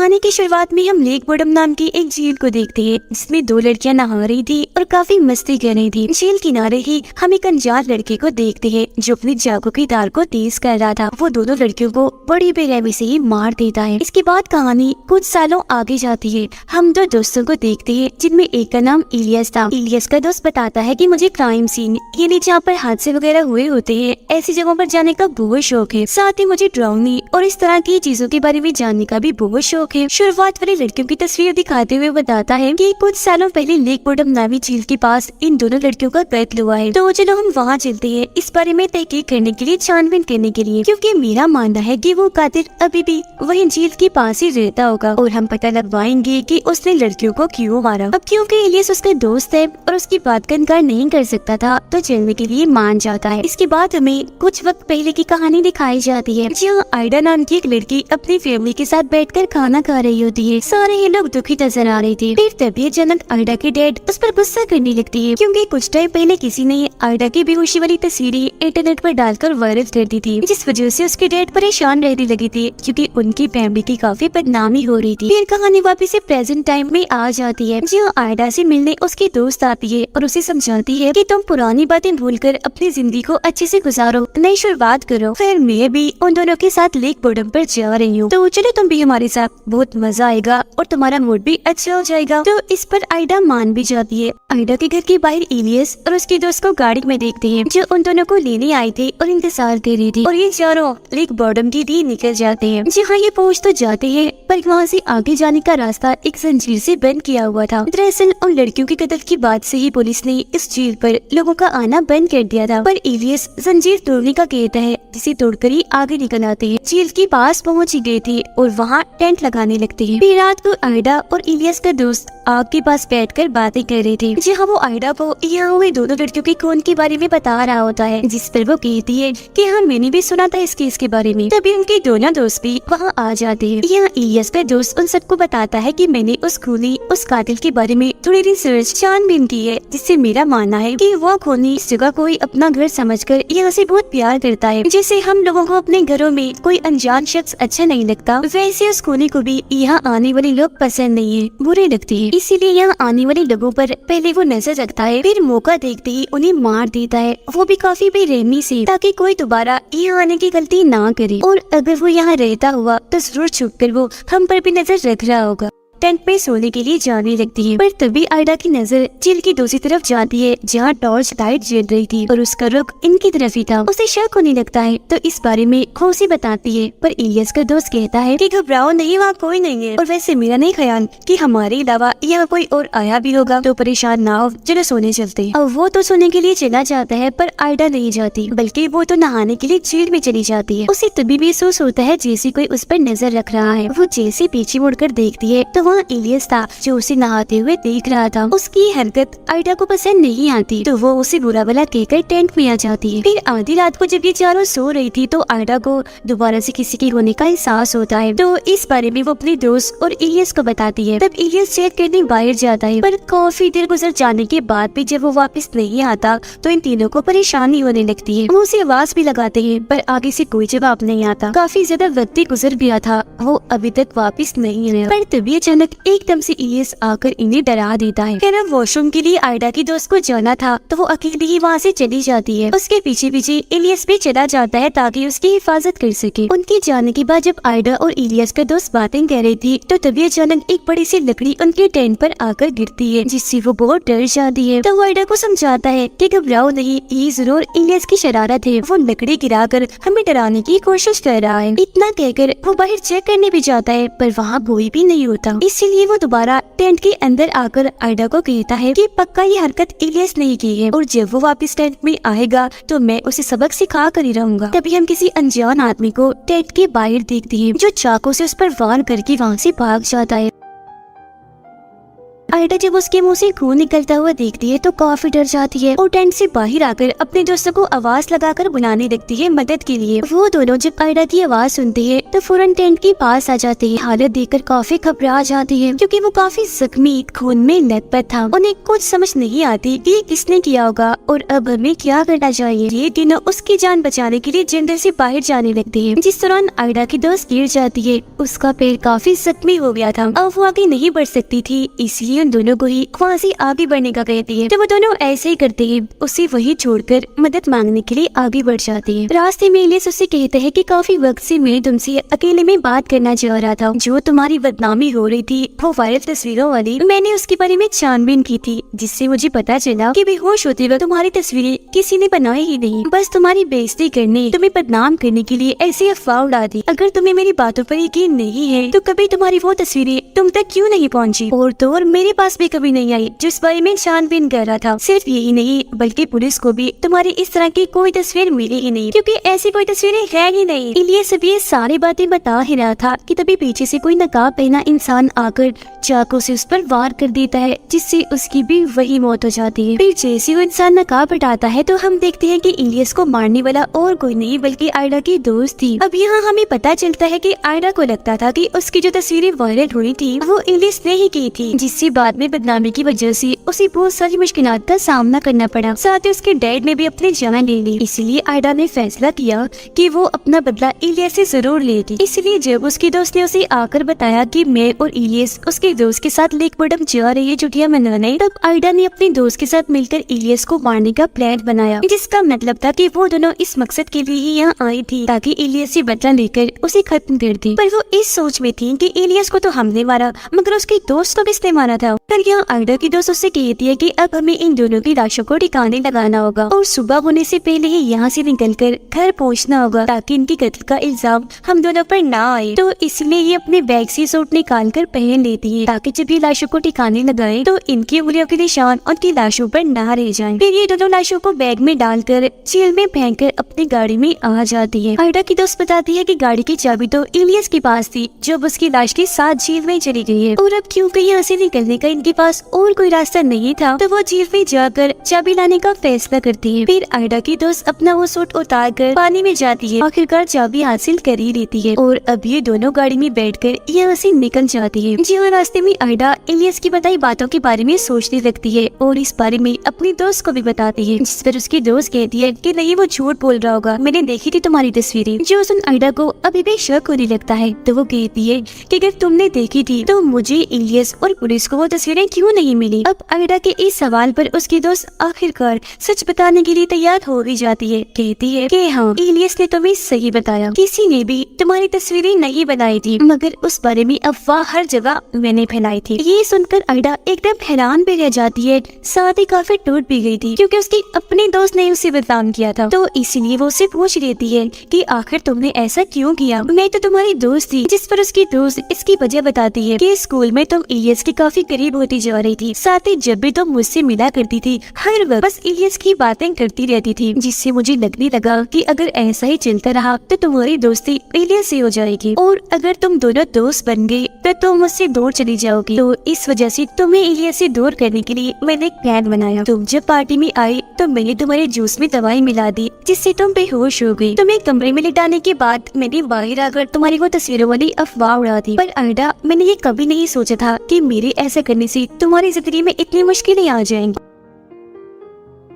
कहानी की शुरुआत में हम लेक बोर्डम नाम की एक झील को देखते हैं जिसमें दो लड़कियां नहा रही थी और काफी मस्ती कर रही थी। झील किनारे ही हम एक अनजान लड़के को देखते हैं जो अपनी चाकू की धार को तेज कर रहा था। वो दोनों लड़कियों को बड़ी बेरहमी से ही मार देता है। इसके बाद कहानी कुछ सालों आगे जाती है। हम दो दोस्तों को देखते हैं जिनमें एक का नाम इलियस था। इलियस का दोस्त बताता है कि मुझे क्राइम सीन यानी जहाँ पर हादसे वगैरह हुए होते हैं ऐसी जगहों पर जाने का बहुत शौक है। साथ ही मुझे ड्राउनी और इस तरह की चीजों के बारे में जानने का भी बहुत शौक है। शुरुआत वाली लड़कियों की तस्वीर दिखाते हुए बताता है कि कुछ सालों पहले लेक बोर्डम नामी झील के पास इन दोनों लड़कियों का कत्ल हुआ है। तो चलो हम वहाँ चलते हैं इस बारे में तहकीक करने के लिए, छानबीन करने के लिए, क्योंकि मेरा मानना है कि वो कातिल अभी भी वही झील के पास ही रहता होगा और हम पता लगवाएंगे कि उसने लड़कियों को क्यों मारा। अब क्योंकि इलियस उसका दोस्त है और उसकी बात का इनकार नहीं कर सकता था तो चलने के लिए मान जाता है। इसके बाद हमें कुछ वक्त पहले की कहानी दिखाई जाती है जहाँ आइडा नाम की एक लड़की अपनी फैमिली के साथ बैठकर खाना खा रही होती है। सारे ही लोग दुखी नजर आ रहे थे। फिर तभी अचानक आइडा के डैड उस पर गुस्सा करने लगती है क्योंकि कुछ टाइम पहले किसी ने आइडा की बेहोशी वाली तस्वीरें इंटरनेट पर डालकर वायरल कर दी थी, जिस वजह से उसके डैड परेशान रहने लगे थे क्योंकि उनकी फैमिली की काफी बदनामी हो रही थी। फिर कहानी वापस से प्रेजेंट टाइम में आ जाती है जहाँ आइडा से मिलने उसकी दोस्त आती है और उसे समझाती है कि तुम पुरानी बातें भूलकर अपनी जिंदगी को अच्छे से गुजारो, नई शुरुआत करो। फिर मैं भी उन दोनों के साथ लेक बोर्डम पर जा रही हूँ, तो चलो तुम भी हमारे साथ, बहुत मजा आएगा और तुम्हारा मूड भी अच्छा हो जाएगा। तो इस पर आइडा मान भी जाती है। आइडा के घर के बाहर इलियस और उसके दोस्त को गाड़ी में देखते हैं जो उन दोनों को लेने आए थे और इंतजार कर रही थी और ये चारों लेक बोर्डम की दी निकल जाते हैं। जी हाँ, ये पहुँच तो जाते हैं पर वहाँ से आगे जाने का रास्ता एक जंजीर से बंद किया हुआ था। दरअसल उन लड़कियों के कत्ल की बात से ही पुलिस ने इस झील पर लोगों का आना बंद कर दिया था। पर इलियस जंजीर तोड़ने का कहता है जिसे तोड़कर ही आगे निकल आते हैं। झील के पास पहुँच ही गए थे और वहाँ टेंट लगाने लगते हैं। फिर रात को आइडा और इलियस का दोस्त आग के पास बैठकर बातें कर रहे थे जहाँ वो आइडा को यहाँ हुए दोनों लड़कियों के खून के बारे में बता रहा होता है, जिस पर वो कहती है कि हाँ मैंने भी सुना था इस केस के बारे में। तभी उनके दोनों दोस्त भी वहाँ आ जाते हैं। यहाँ इलियस का दोस्त उन सबको बताता है कि मैंने उस खूनी, उस कातिल के बारे में थोड़ी रिसर्च छानबीन की है, जिससे मेरा मानना है कि वो खूनी इस जगह कोई अपना घर समझकर यहाँ से बहुत प्यार करता है। जैसे हम लोगों को अपने घरों में कोई अनजान शख्स अच्छा नहीं लगता, वैसे उस खूनी को भी यहाँ आने वाले लोग पसंद नहीं है, बुरे लगते हैं। इसीलिए यहाँ आने वाले लोगों पर पहले वो नजर रखता है, फिर मौका देखते ही उन्हें मार देता है, वो भी काफी बेरहमी से, ताकि कोई दोबारा यहाँ आने की गलती ना करे। और अगर वो यहाँ रहता हुआ तो जरूर छुपकर वो हम पर भी नजर रख रहा होगा। टेंट में सोने के लिए जाने लगती है पर तभी आइडा की नजर झील की दूसरी तरफ जाती है जहाँ टॉर्च लाइट जल रही थी और उसका रुख इनकी तरफ ही था। उसे शक होने लगता है तो इस बारे में खुशी बताती है पर इलियस का दोस्त कहता है कि घबराओ नहीं, वहाँ कोई नहीं है और वैसे मेरा नहीं ख्याल कि हमारे अलावा यहाँ कोई और आया भी होगा, तो परेशान ना हो, चलो सोने चलते। अब वो तो सोने के लिए चला जाता है पर आइडा नहीं जाती बल्कि वो तो नहाने के लिए झील में चली जाती है। उसे तभी महसूस होता है जैसे कोई उस पर नजर रख रहा है। वो जैसे पीछे मुड़कर देखती है तो वहाँ इलियस था जो उसे नहाते हुए देख रहा था। उसकी हरकत आइडा को पसंद नहीं आती तो वो उसे बुरा भला कहकर टेंट में आ जाती है। फिर आधी रात को जब ये चारों सो रही थी तो आइडा को दोबारा से किसी के होने का एहसास होता है, तो इस बारे में वो अपने दोस्त और इलियस को बताती है। तब इलियस चेक करने बाहर जाता है पर काफी देर गुजर जाने के बाद भी जब वो वापस नहीं आता तो इन तीनों को परेशानी होने लगती है। वो उसे आवाज भी लगाते हैं पर आगे से कोई जवाब नहीं आता। काफी ज्यादा वक्त गुजर गया था, वो अभी तक वापस नहीं आया। पर तभी अचानक एकदम से इलियस आकर इन्हें डरा देता है। कहना वॉशरूम के लिए आइडा की दोस्त को जाना था तो वो अकेली ही वहाँ से चली जाती है। उसके पीछे पीछे इलियस भी चला जाता है ताकि उसकी हिफाजत कर सके। उनके जाने के बाद जब आइडा और इलियस का दोस्त बातें कर रही थी तो तभी अचानक एक बड़ी सी लकड़ी उनके टेंट पर आकर गिरती है, जिससे वो बहुत डर जाती है। तो वो आइडा को समझाता है कि घबराओ नहीं, ये जरूर इलियस की शरारत है, वो लकड़ी गिराकर हमें डराने की कोशिश कर रहा है। इतना कहकर वो बाहर चेक करने भी जाता है पर वहाँ कोई भी नहीं होता। इसीलिए वो दोबारा टेंट के अंदर आकर आइडा को कहता है कि पक्का ये हरकत इलियस नहीं की है और जब वो वापस टेंट में आएगा तो मैं उसे सबक सिखा कर ही रहूंगा। तभी हम किसी अनजान आदमी को टेंट के बाहर देखते हैं जो चाकू से उस पर वार करके वहाँ से भाग जाता है। आयडा जब उसके मुंह से खून निकलता हुआ देखती है तो काफी डर जाती है और टेंट से बाहर आकर अपने दोस्तों को आवाज लगाकर बुलाने लगती है मदद के लिए। वो दोनों जब आयडा की आवाज सुनते हैं तो फौरन टेंट के पास आ जाते हैं। हालत देखकर काफी घबरा जाती है क्योंकि वो काफी जख्मी खून में लथपथ था। उन्हें कुछ समझ नहीं आती कि किसने किया होगा और अब हमें क्या करना चाहिए। ये तीनों उसकी जान बचाने के लिए जंगल से बाहर जाने लगते हैं। जिस दौरान आयडा की दोस्त गिर जाती है। उसका पैर काफी जख्मी हो गया था, अब वो आगे नहीं बढ़ सकती थी, इसलिए उन दोनों को ही वहाँ से आगे बढ़ने का कहती है। तो वो दोनों ऐसे ही करते हैं, उसे वही छोड़कर मदद मांगने के लिए आगे बढ़ जाती है। रास्ते में इलियस उससे कहते हैं कि काफी वक्त से मैं तुमसे अकेले में बात करना चाह रहा था। जो तुम्हारी बदनामी हो रही थी वो वायरल तस्वीरों वाली, मैंने उसके बारे में छानबीन की थी, जिससे मुझे पता चला कि बेहोश होते वक्त तुम्हारी तस्वीरें किसी ने बनाई ही नहीं, बस तुम्हारी बेइज्जती करने, तुम्हें बदनाम करने के लिए ऐसी अफवाह उड़ा दी। अगर तुम्हें मेरी बातों पर यकीन नहीं है तो कभी तुम्हारी वो तस्वीरें तुम तक क्यों नहीं पहुंची और तो और मेरे पास भी कभी नहीं आई जिस बारे में छानबीन कर रहा था। सिर्फ यही नहीं बल्कि पुलिस को भी तुम्हारी इस तरह की कोई तस्वीर मिली ही नहीं, क्योंकि ऐसी कोई तस्वीरें है ही नहीं। इलियस सब ये सारी बातें बता ही रहा था कि तभी पीछे से कोई नकाब पहना इंसान आकर चाकू से उस पर वार कर देता है, जिससे उसकी भी वही मौत हो जाती है। फिर जैसे वो इंसान नकाब हटाता है तो हम देखते हैं कि इलियस को मारने वाला और कोई नहीं बल्कि आयडा की दोस्त थी। अब यहाँ हमें पता चलता है कि आयडा को लगता था कि उसकी जो तस्वीरें वायरल हुई थी वो इलियस ने ही की थी, जिससे बाद में बदनामी की वजह से उसे बहुत सारी मुश्किलात का सामना करना पड़ा। साथ ही उसके डैड ने भी अपनी जान ले ली। इसलिए आयडा ने फैसला किया कि वो अपना बदला इलियस से जरूर लेगी। इसलिए जब उसकी दोस्त ने उसे आकर बताया कि मैं और इलियस उसके दोस्त के साथ लेक बॉटम जा रही है छुट्टियां मनाने, तब आयडा ने अपने दोस्त के साथ मिलकर इलियस को मारने का प्लान बनाया, जिसका मतलब था कि वो दोनों इस मकसद के लिए ही यहाँ आई थी ताकि इलियस से बदला लेकर उसे खत्म कर दे। पर वो इस सोच में थी कि इलियस को तो हमने मारा मगर उसके दोस्त को किसने मारा था। पर यहाँ आयडा की दोस्त उससे कहती है कि अब हमें इन दोनों की लाशों को ठिकाने लगाना होगा और सुबह होने से पहले ही यहाँ से निकलकर घर पहुँचना होगा ताकि इनकी कत्ल का इल्जाम हम दोनों पर ना आए। तो इसलिए ये अपने बैग से सूट निकाल कर पहन लेती है ताकि जब ये लाशों को ठिकाने लगाए तो इनकी उंगलियों के निशान उनकी लाशों पर ना रह जाएं। फिर ये दोनों लाशों को बैग में डालकर जेल में फेंककर अपनी गाड़ी में आ जाती है। आयडा की दोस्त बताती है कि गाड़ी की चाबी तो इलियस के पास थी जब उसकी लाश के साथ जेल में चली गई है और अब क्योंकि यहाँ से निकलने का इनके पास और कोई रास्ता नहीं था तो वो जेल में जाकर चाबी लाने का फैसला करती है। फिर आयडा की दोस्त अपना वो सूट उतार कर पानी में जाती है, आखिरकार चाबी हासिल कर ही लेती है और अब ये दोनों गाड़ी में बैठकर यहाँ से निकल जाती है। जहाँ रास्ते में आयडा इलियस की बताई बातों के बारे में सोचने लगती है और इस बारे में अपनी दोस्त को भी बताती है, जिस पर उसकी दोस्त कहती है कि नहीं वो झूठ बोल रहा होगा, मैंने देखी थी तुम्हारी तस्वीरें। जो सुन आयडा को अभी भी शक होने लगता है तो वो कहती है कि अगर तुमने देखी थी तो मुझे इलियस और पुलिस को वो तस्वीरें क्यों नहीं मिली। अब आयडा के इस सवाल पर उसकी दोस्त आखिरकार सच बताने के लिए तैयार हो भी जाती है। कहती है कि हाँ इलियस ने तुम्हें सही बताया, किसी ने भी तुम्हारी तस्वीरें नहीं बनाई थी मगर उस बारे में अफवाह हर जगह मैंने फैलाई थी। ये सुनकर आयडा एकदम हैरान भी रह जाती है, साथ ही काफी टूट भी गई थी क्योंकि उसकी अपने दोस्त ने उसे बदनाम किया था। तो इसीलिए वो उससे पूछ लेती है कि आखिर तुमने ऐसा क्यों किया, मैं तो तुम्हारी दोस्त थी। जिस पर उसकी दोस्त इसकी वजह बताती है कि स्कूल में तुम इलियस के काफी करीब होती जा रही थी, साथ ही जब भी तुम मुझसे मिला करती थी हर वक्त बस इलियस की बातें करती रहती थी, जिससे मुझे लगने लगा कि अगर ऐसा ही चलता रहा तो तुम्हारी दोस्ती इलियस से हो जाएगी और अगर तुम दोनों दोस्त बन गए तो तुम मुझसे दूर चली जाओगी। तो इस वजह से तुम्हें इलियस से दूर करने के लिए मैंने एक प्लान बनाया। तुम जब पार्टी में आई तो मैंने तुम्हारे जूस में दवाई मिला दी जिससे तुम बेहोश हो गई। तुम्हें कमरे में लिटाने के बाद मैंने बाहर आकर तुम्हारी वो तस्वीरों वाली अफवाह उड़ा दी। पर आयडा मैंने ये कभी नहीं सोचा था कि मेरे ऐसा करने से तुम्हारी जिंदगी में इतनी मुश्किलें आ जाएंगी।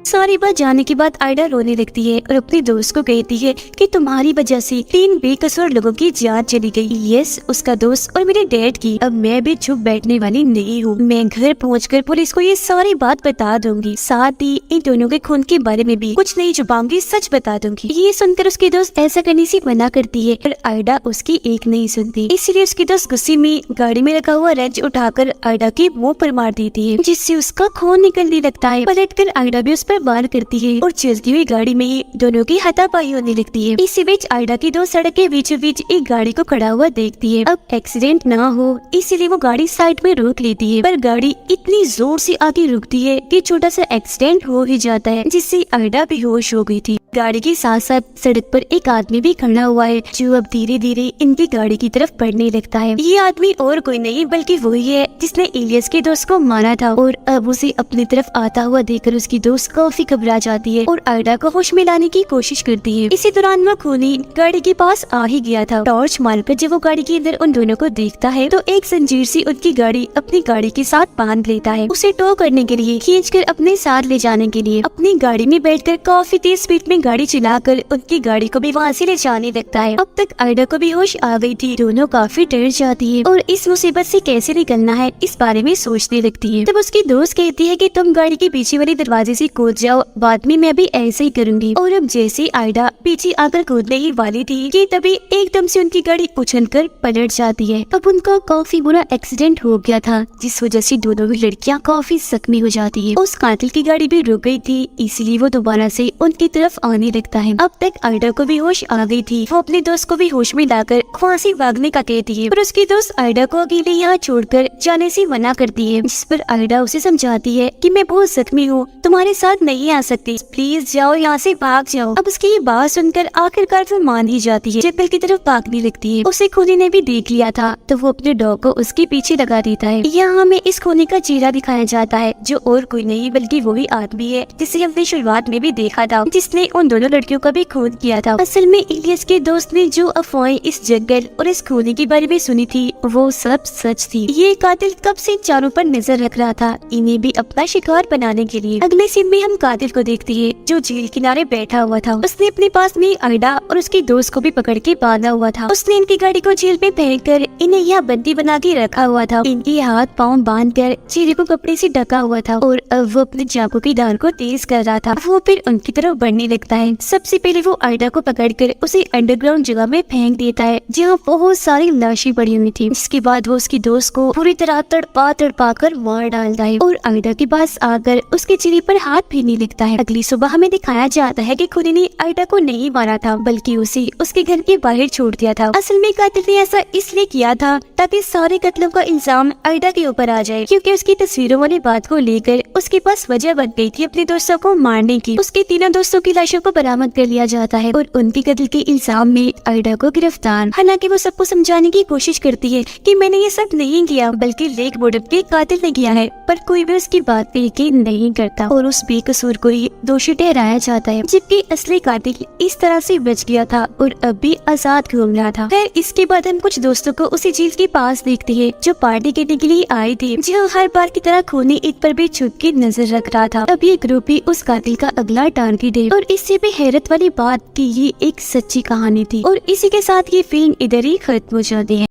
सारी बात जानने के बाद आयडा रोने लगती है और अपने दोस्त को कहती है कि तुम्हारी वजह से 3 बेकसूर लोगों की जान चली गई, यस उसका दोस्त और मेरे डैड की। अब मैं भी चुप बैठने वाली नहीं हूँ, मैं घर पहुँचकर पुलिस को ये सारी बात बता दूंगी, साथ ही इन दोनों के खून के बारे में भी कुछ नहीं छुपाऊंगी, सच बता दूंगी। ये सुनकर उसकी दोस्त ऐसा करने से मना करती है पर आयडा उसकी एक नहीं सुनती, इसलिए उसकी दोस्त गुस्से में गाड़ी में रखा हुआ रेंच उठाकर आयडा के मुँह पर मार देती है, जिससे उसका खून निकलने लगता है। पलटकर आयडा भी उस पर वार करती है और चलती हुई गाड़ी में ही दोनों की हाथापाई होने लगती है। इसी बीच आयडा की दोस्त सड़क के बीचों बीच एक गाड़ी को खड़ा हुआ देखती है। अब एक्सीडेंट ना हो इसीलिए वो गाड़ी साइड में रोक लेती है, पर गाड़ी इतनी जोर से आगे रुकती है कि छोटा सा एक्सीडेंट हो ही जाता है, जिससे आयडा बेहोश हो गई थी। गाड़ी के साथ साथ सड़क पर एक आदमी भी खड़ा हुआ है जो अब धीरे धीरे इनकी गाड़ी की तरफ बढ़ने लगता है। ये आदमी और कोई नहीं बल्कि वही है जिसने इलियस के दोस्त को मारा था और अब उसे अपनी तरफ आता हुआ देखकर उसकी दोस्त काफी घबरा जाती है और आयडा को होश में लाने की कोशिश करती है। इसी दौरान वो खूनी गाड़ी के पास आ ही गया था। टॉर्च मारकर जब वो गाड़ी के अंदर उन दोनों को देखता है तो एक जंजीर से उनकी गाड़ी अपनी गाड़ी के साथ बांध लेता है। उसे टो करने के लिए खींचकर अपने साथ ले जाने के लिए अपनी गाड़ी में बैठकर काफी तेज स्पीड में गाड़ी चलाकर उनकी गाड़ी को भी वहाँ से ले जाने लगता है। अब तक आयडा को भी होश आ गई थी। दोनों काफी डर जाती है और इस मुसीबत से कैसे निकलना है इस बारे में सोचने लगती है। तब उसकी दोस्त कहती है कि तुम गाड़ी के पीछे वाले दरवाजे से कूद जाओ, बाद में मैं भी ऐसे ही करूंगी। और अब जैसे आयडा पीछे आकर कूदने ही वाली थी कि तभी एकदम से उनकी गाड़ी उछलकर पलट जाती है। अब उनका काफी बुरा एक्सीडेंट हो गया था जिस वजह से दोनों ही लड़कियां काफी जख्मी हो जाती है। उस कातिल की गाड़ी भी रुक गई थी इसलिए वो दोबारा से उनकी तरफ आने लगता है। अब तक आयडा को भी होश आ गई थी। वो अपने दोस्त को भी होश में लाकर वहाँ से भागने का कहती है पर उसकी दोस्त आयडा को अकेले यहाँ छोड़कर जाने से मना करती है, जिस पर आयडा उसे समझाती है कि मैं बहुत जख्मी हूँ, तुम्हारे साथ नहीं आ सकती, प्लीज जाओ यहाँ से, भाग जाओ। अब उसकी ये बात सुनकर आखिरकार वो मान ही जाती है। जंगल की तरफ भागने लगती है। उसे खूनी ने भी देख लिया था तो वो अपने डॉग को उसके पीछे लगा देता है। यहाँ हमें इस खूनी का चेहरा दिखाया जाता है जो और कोई नहीं बल्कि वही आदमी है जिसे हमने शुरुआत में भी देखा था, जिसने उन दोनों लड़कियों का भी खून किया था। असल में इलियस के दोस्त ने जो अफवाहें इस जंगल और इस खूनी के बारे में सुनी थी वो सब सच थी। ये कातिल कब से चारों पर नजर रख रहा था इन्हें भी अपना शिकार बनाने के लिए। अगले सीन में हम कातिल को देखते हैं जो झील किनारे बैठा हुआ था। उसने अपने पास में आयडा और उसके दोस्त को भी पकड़ के बांधा हुआ था। उसने इनकी गाड़ी को झील में फेंक कर इन्हें यहाँ बंदी बना के रखा हुआ था। इनके हाथ पाँव बांध कर चेहरे को कपड़े से ढका हुआ था और अब वो अपने चाकू की धार को तेज कर रहा था। वो फिर उनकी तरफ बढ़ने लगता है। सबसे पहले वो आयडा को पकड़कर उसे अंडरग्राउंड जगह में फेंक देता है जहाँ बहुत सारी लाशें पड़ी हुई थी। इसके बाद वो उसकी दोस्त को पूरी तरह तड़पा कर मार डालता है और आयडा के पास आकर उसके चेहरे पर हाथ फेरने लगता है। अगली सुबह हमें दिखाया जाता है कि खूनी ने आयडा को नहीं मारा था बल्कि उसे उसके घर के बाहर छोड़ दिया था। असल में कातिल ने ऐसा इसलिए किया था ताकि सारे कत्लों का इल्जाम आयडा के ऊपर आ जाए, क्योंकि उसकी तस्वीरों वाली बात को लेकर उसके पास वजह बन गई थी अपने दोस्तों को मारने की। उसके तीनों दोस्तों की लाशों को बरामद कर लिया जाता है और उनके कत्ल के इल्जाम में आयडा को गिरफ्तार। हालांकि वो सबको समझाने की कोशिश करती है कि मैंने ये सब नहीं किया बल्कि लेक बोर्डअप के कातिल ने किया है, पर कोई भी उसकी बात पे यकीन नहीं करता और उस बेकसूर को ही दोषी ठहराया जाता है, जबकि असली कातिल इस तरह से बच गया था और अब भी आजाद घूम रहा था। खैर इसके बाद हम कुछ दोस्तों को उसी झील के पास देखते हैं जो पार्टी करने के लिए आए थे, जो हर बार की तरह खूनी ईद पर भी छुप के नजर रख रहा था। अब ये ग्रुप ही उस कातिल का अगला टारगेट है और इससे भी हैरत वाली बात कि ये एक सच्ची कहानी थी। और इसी के साथ ये फिल्म इधर ही खत्म हो जाती है।